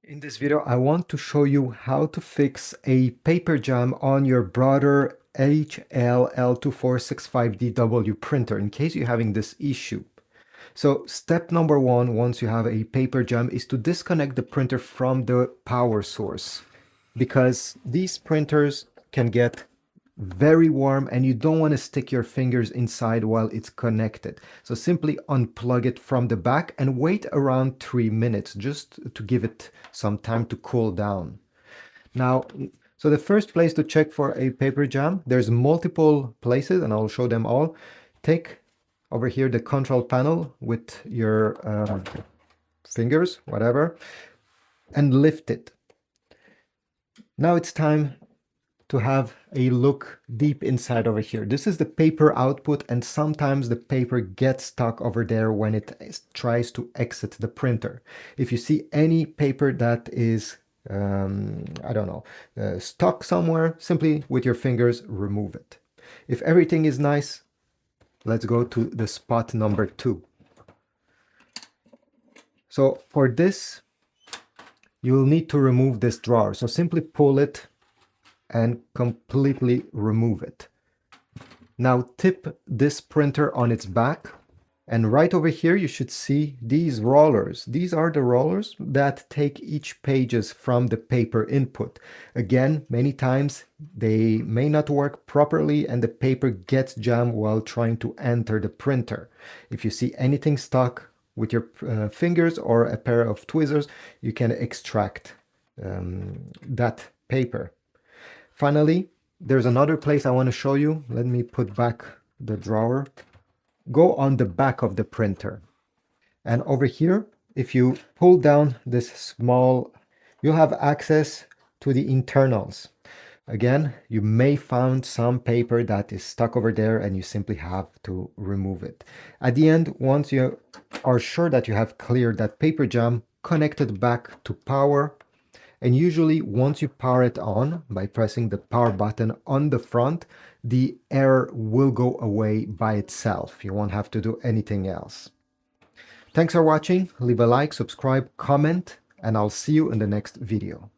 In this video, I want to show you how to fix a Paperjam on your Brother HL-L2465DW printer in case you're having this issue. So step number one, once you have a Paperjam, is to disconnect the printer from the power source, because these printers can get very warm and you don't want to stick your fingers inside while it's connected. So simply unplug it from the back and wait around 3 minutes just to give it some time to cool down. Now, so the first place to check for a Paperjam, there's multiple places and I'll show them all. Take over here the control panel with your fingers, whatever, and lift it. Now it's time to have a look deep inside over here. This is the paper output, and sometimes the paper gets stuck over there when it tries to exit the printer. If you see any paper that is, I don't know, stuck somewhere, simply with your fingers remove it. If everything is nice, let's go to the spot number 2. So for this, you'll need to remove this drawer. So simply pull it and completely remove it. Now tip this printer on its back, and right over here you should see these rollers. These are the rollers that take each pages from the paper input. Again, many times they may not work properly and the paper gets jammed while trying to enter the printer. If you see anything stuck with your fingers or a pair of tweezers, you can extract that paper. Finally, there's another place I want to show you. Let me put back the drawer. Go on the back of the printer. And over here, if you pull down this small, you'll have access to the internals. Again, you may find some paper that is stuck over there and you simply have to remove it. At the end, once you are sure that you have cleared that Paperjam, connect it back to power. And usually once you power it on by pressing the power button on the front, the error will go away by itself. You won't have to do anything else. Thanks for watching. Leave a like, subscribe, comment, and I'll see you in the next video.